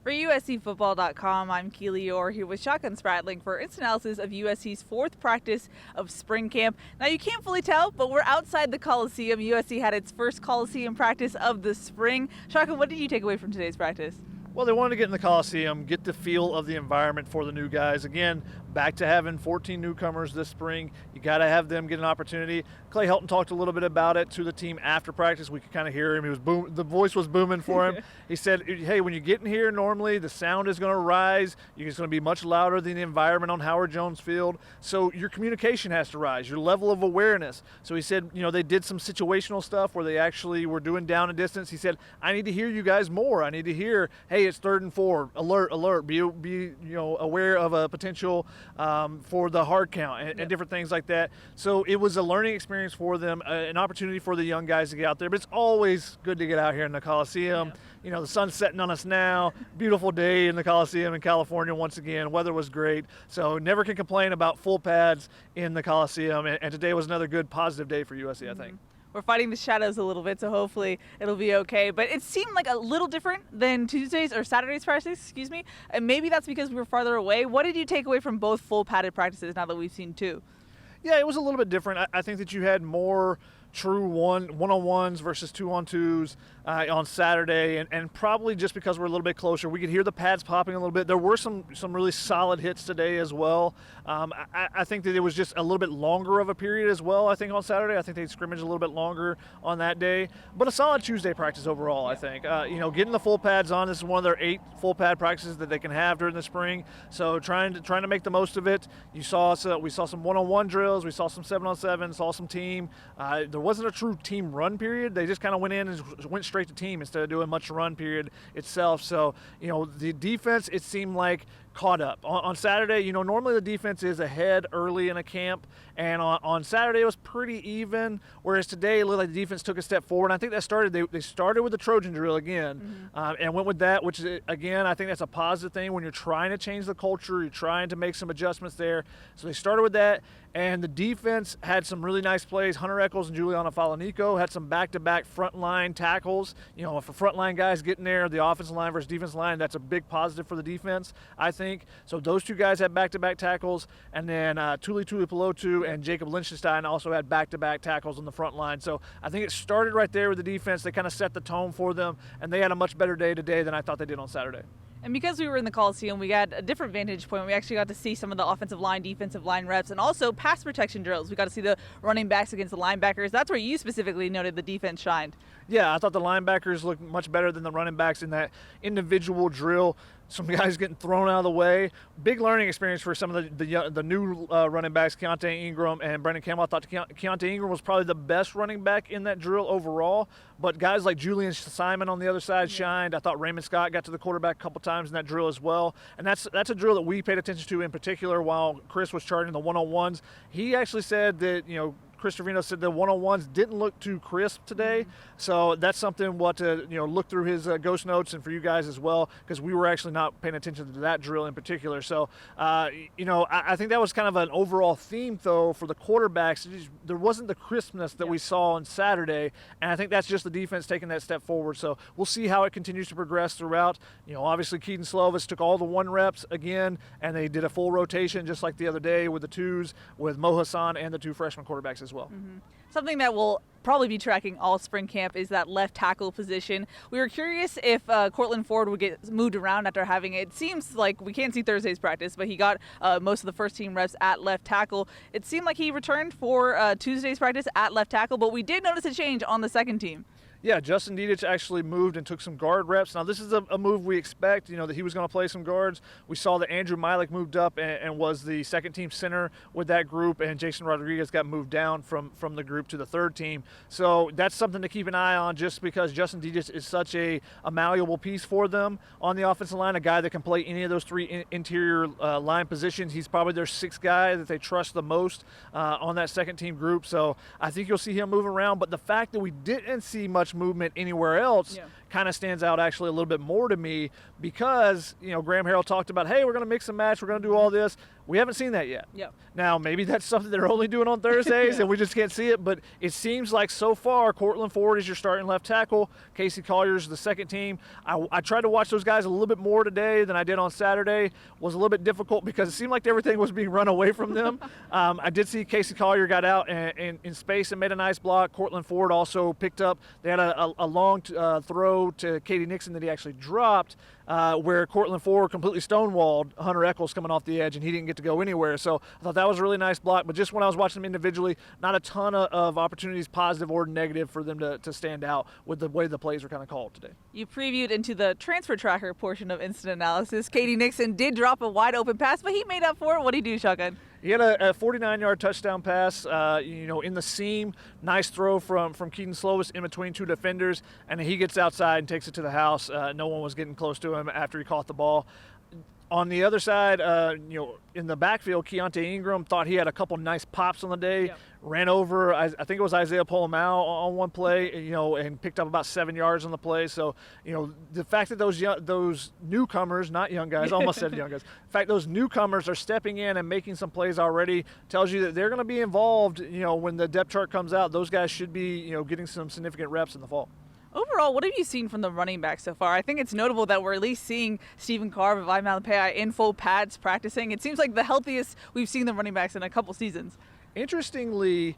For USCFootball.com, I'm Keely Eure here with Shotgun Spratling for instant analysis of USC's fourth practice of spring camp. Now, you can't fully tell, but we're outside the Coliseum. USC had its first Coliseum practice of the spring. Shotgun, what did you take away from today's practice? Well, they wanted to get in the Coliseum, get the feel of the environment for the new guys. Again, back to having 14 newcomers this spring. You got to have them get an opportunity. Clay Helton talked a little bit about it to the team after practice. We could kind of hear him. He was the voice was booming for him. He said, hey, when you get in here, normally the sound is going to rise. It's going to be much louder than the environment on Howard Jones Field. So your communication has to rise, your level of awareness. So he said, they did some situational stuff where they actually were doing down and distance. He said, I need to hear you guys more. I need to hear, hey, it's 3rd and 4, alert, be aware of a potential for the hard count and different things like that. So it was a learning experience for them, an opportunity for the young guys to get out there. But it's always good to get out here in the Coliseum. Yeah. The sun's setting on us now. Beautiful day in the Coliseum in California once again. Weather was great. So never can complain about full pads in the Coliseum. And today was another good positive day for USC, I think. We're fighting the shadows a little bit, so hopefully it'll be okay. But it seemed like a little different than Tuesday's or Saturday's practice, and maybe that's because we were farther away. What did you take away from both full padded practices now that we've seen two? Yeah, it was a little bit different. I think that you had more true one-on-ones versus two-on-twos on Saturday, and probably just because we're a little bit closer, we could hear the pads popping a little bit. There were some really solid hits today as well. I think that it was just a little bit longer of a period as well. I think on Saturday, I think they scrimmaged a little bit longer on that day, but a solid Tuesday practice overall. I think getting the full pads on. This is one of their 8 full pad practices that they can have during the spring. So trying to make the most of it. We saw some one-on-one drills. We saw some 7-on-7. Saw some team. There wasn't a true team run period. They just kind of went in and went straight to team instead of doing much run period itself. So, the defense, it seemed like, caught up. On Saturday, normally the defense is ahead early in a camp, and on Saturday it was pretty even, whereas today it looked like the defense took a step forward. And I think that they started with the Trojan drill again, and went with that, which is, again, I think that's a positive thing when you're trying to change the culture, you're trying to make some adjustments there. So they started with that, and the defense had some really nice plays. Hunter Echols and Juliana Falanico had some back-to-back frontline tackles. If a frontline guy's getting there, the offensive line versus defensive line, that's a big positive for the defense, I think. So those two guys had back-to-back tackles, and then Tuli Tuipulotu and Jacob Lichtenstein also had back-to-back tackles on the front line. So I think it started right there with the defense. They kind of set the tone for them, and they had a much better day today than I thought they did on Saturday. And because we were in the Coliseum, we got a different vantage point. We actually got to see some of the offensive line, defensive line reps, and also pass protection drills. We got to see the running backs against the linebackers. That's where you specifically noted the defense shined. Yeah, I thought the linebackers looked much better than the running backs in that individual drill. Some guys getting thrown out of the way. Big learning experience for some of the new running backs, Keontae Ingram and Brendan Campbell. I thought Keontae Ingram was probably the best running back in that drill overall. But guys like Julian Simon on the other side shined. I thought Raymond Scott got to the quarterback a couple times in that drill as well. And that's a drill that we paid attention to in particular while Chris was charting the one-on-ones. He actually said that, Chris Trevino said the one-on-ones didn't look too crisp today, so that's something what to look through his ghost notes and for you guys as well, because we were actually not paying attention to that drill in particular. So I think that was kind of an overall theme though for the quarterbacks. There wasn't the crispness that we saw on Saturday, and I think that's just the defense taking that step forward. So we'll see how it continues to progress throughout. Obviously Keaton Slovis took all the 1 reps again, and they did a full rotation just like the other day with the 2s with Mo Hassan and the 2 freshman quarterbacks as well. Something that will probably be tracking all spring camp is that left tackle position. We were curious if Cortland Ford would get moved around after having it. It seems like we can't see Thursday's practice, but he got most of the first team reps at left tackle. It seemed like he returned for Tuesday's practice at left tackle, but we did notice a change on the second team. Yeah, Justin Dedich actually moved and took some guard reps. Now, this is a move we expect, that he was going to play some guards. We saw that Andrew Milik moved up and was the second-team center with that group, and Jason Rodriguez got moved down from the group to the third team. So that's something to keep an eye on, just because Justin Dedich is such a malleable piece for them on the offensive line, a guy that can play any of those 3 interior line positions. He's probably their 6th guy that they trust the most on that second-team group. So I think you'll see him move around. But the fact that we didn't see much movement anywhere else kind of stands out actually a little bit more to me because, Graham Harrell talked about, hey, we're going to mix and match, we're going to do all this. We haven't seen that yet. Yep. Now, maybe that's something they're only doing on Thursdays and we just can't see it, but it seems like so far, Cortland Ford is your starting left tackle. Casey Collier's the second team. I tried to watch those guys a little bit more today than I did on Saturday. Was a little bit difficult because it seemed like everything was being run away from them. I did see Casey Collier got out in space and made a nice block. Cortland Ford also picked up. They had a long throw to Katie Nixon that he actually dropped, where Cortland Ford completely stonewalled Hunter Eccles coming off the edge, and he didn't get to go anywhere. So I thought that was a really nice block. But just when I was watching them individually, not a ton of opportunities, positive or negative, for them to stand out with the way the plays were kind of called today. You previewed into the transfer tracker portion of instant analysis. Katie Nixon did drop a wide open pass, but he made up for it. What did he do, Shotgun? He had a 49-yard touchdown pass, in the seam. Nice throw from Keaton Slovis in between two defenders, and he gets outside and takes it to the house. No one was getting close to him after he caught the ball. On the other side, in the backfield, Keontae Ingram thought he had a couple nice pops on the day. Yep. Ran over, I think it was Isaiah Polomau on one play, and picked up about 7 yards on the play. So, the fact that those newcomers, not young guys, almost said young guys. The fact those newcomers are stepping in and making some plays already tells you that they're going to be involved. When the depth chart comes out, those guys should be, getting some significant reps in the fall. Overall, what have you seen from the running back so far? I think it's notable that we're at least seeing Stephen Carr and Vi Malapaya in full pads practicing. It seems like the healthiest we've seen the running backs in a couple seasons. Interestingly,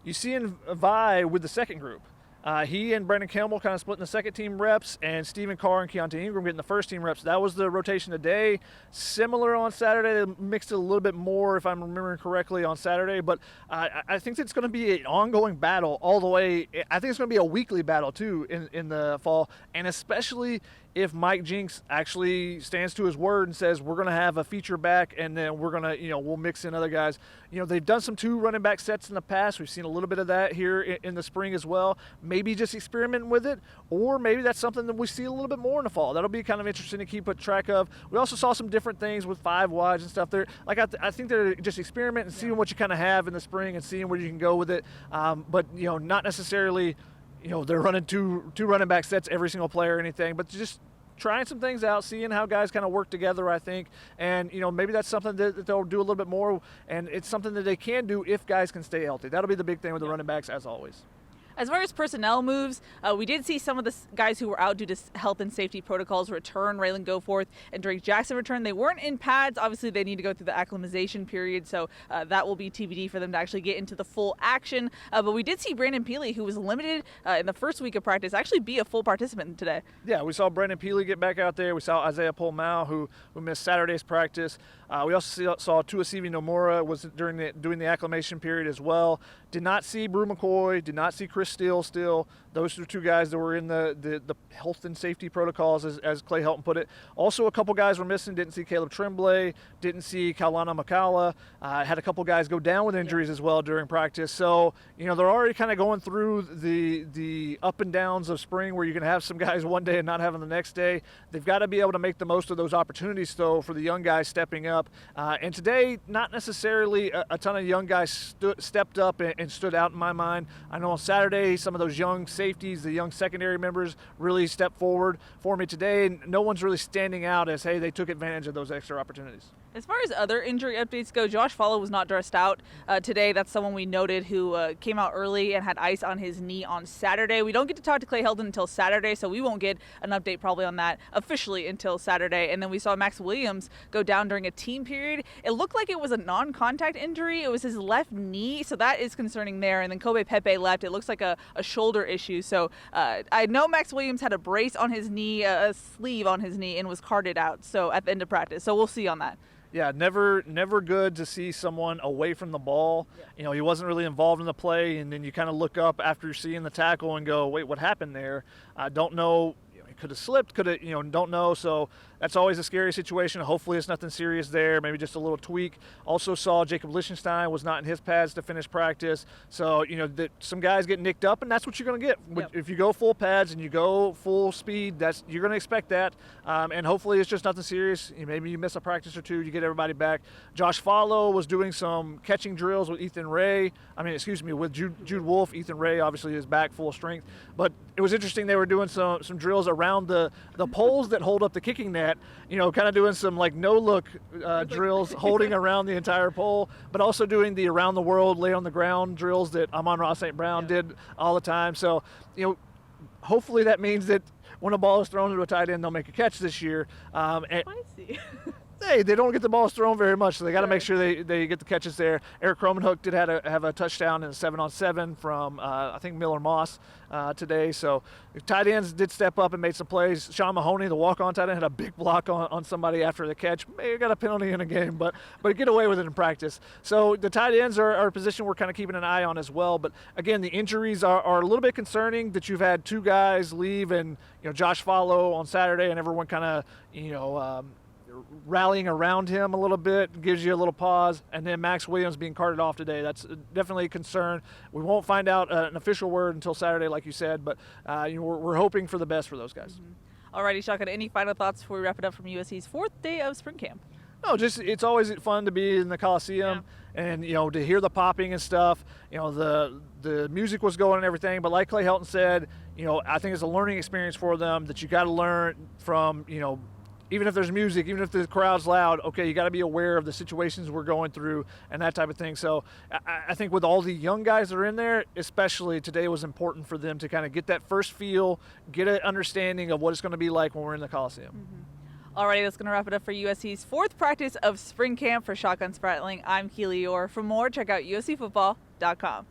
you see in Vi with the second group. He and Brandon Campbell kind of splitting the second team reps, and Stephen Carr and Keontae Ingram getting the first team reps. That was the rotation today. Similar on Saturday. They mixed it a little bit more, if I'm remembering correctly, on Saturday. But I think it's going to be an ongoing battle all the way. I think it's going to be a weekly battle, too, in the fall, and especially if Mike Jinks actually stands to his word and says we're going to have a feature back, and then we're going to, we'll mix in other guys. They've done some 2 running back sets in the past. We've seen a little bit of that here in the spring as well. Maybe just experimenting with it, or maybe that's something that we see a little bit more in the fall. That'll be kind of interesting to keep track of. We also saw some different things with 5 wides and stuff there. Like I think they're just experimenting and seeing what you kind of have in the spring and seeing where you can go with it. But not necessarily, they're running two running back sets every single play or anything, but just trying some things out, seeing how guys kind of work together, I think. And, maybe that's something that they'll do a little bit more, and it's something that they can do if guys can stay healthy. That'll be the big thing with the running backs, as always. As far as personnel moves, we did see some of the guys who were out due to health and safety protocols return. Raylan Goforth and Drake Jackson return. They weren't in pads. Obviously, they need to go through the acclimatization period, so that will be TBD for them to actually get into the full action. But we did see Brandon Keely, who was limited in the first week of practice, actually be a full participant today. Yeah, we saw Brandon Keely get back out there. We saw Isaiah Polomau, who missed Saturday's practice. We also saw Tuasivi Nomura was doing the acclimation period as well. Did not see Brew McCoy, did not see Chris Steele still. Those are 2 guys that were in the health and safety protocols, as Clay Helton put it. Also, a couple guys were missing. Didn't see Caleb Tremblay, didn't see Kaulana Makala. Had a couple guys go down with injuries as well during practice. So, they're already kind of going through the up and downs of spring, where you can have some guys one day and not have them the next day. They've got to be able to make the most of those opportunities, though, for the young guys stepping up. And today, not necessarily a ton of young guys stepped up and stood out in my mind. I know on Saturday, some of those young safeties, the young secondary members, really stepped forward for me today. No one's really standing out as, hey, they took advantage of those extra opportunities. As far as other injury updates go, Josh Follow was not dressed out today. That's someone we noted who came out early and had ice on his knee on Saturday. We don't get to talk to Clay Helton until Saturday, so we won't get an update probably on that officially until Saturday. And then we saw Max Williams go down during a team period. It looked like it was a non-contact injury. It was his left knee, so that is concerning there. And then Kobe Pepe left. It looks like a shoulder issue. So I know Max Williams had a brace on his knee, a sleeve on his knee, and was carted out so at the end of practice. So we'll see on that. Yeah, never good to see someone away from the ball. Yeah. He wasn't really involved in the play, and then you kind of look up after seeing the tackle and go, wait, what happened there? I don't know. could have slipped, could have, don't know. So that's always a scary situation. Hopefully it's nothing serious there, maybe just a little tweak. Also saw Jacob Lichtenstein was not in his pads to finish practice. So, some guys get nicked up, and that's what you're going to get. Yep. If you go full pads and you go full speed, you're going to expect that. And hopefully it's just nothing serious. Maybe you miss a practice or two, you get everybody back. Josh Follow was doing some catching drills with with Jude Wolf. Ethan Ray obviously is back full strength. But it was interesting, they were doing some drills around the poles that hold up the kicking net, kind of doing some no-look drills holding around the entire pole, but also doing the around the world, lay on the ground drills that Amon-Ra St. Brown did all the time. So, hopefully that means that when a ball is thrown to a tight end, they'll make a catch this year. Spicy. Hey, they don't get the balls thrown very much, so they got to make sure they get the catches there. Eric Cromenhoek did have a touchdown in a 7-on-7 from, I think, Miller Moss today. So tight ends did step up and made some plays. Sean Mahoney, the walk-on tight end, had a big block on somebody after the catch. May have got a penalty in a game, but get away with it in practice. So the tight ends are a position we're kind of keeping an eye on as well. But, again, the injuries are a little bit concerning that you've had two guys leave and, Josh Follow on Saturday and everyone kind of, rallying around him a little bit gives you a little pause, and then Max Williams being carted off today, that's definitely a concern. We won't find out an official word until Saturday, like you said, but we're hoping for the best for those guys. Mm-hmm. Alrighty, Shotgun, any final thoughts before we wrap it up from USC's fourth day of spring camp? No, just it's always fun to be in the Coliseum and to hear the popping and stuff. The music was going and everything, but like Clay Helton said, I think it's a learning experience for them that you got to learn from. Even if there's music, even if the crowd's loud, okay, you got to be aware of the situations we're going through and that type of thing. So I think with all the young guys that are in there, especially today was important for them to kind of get that first feel, get an understanding of what it's going to be like when we're in the Coliseum. Mm-hmm. Alrighty, that's going to wrap it up for USC's fourth practice of spring camp. For Shotgun Spratling, I'm Keely Eure. For more, check out uscfootball.com.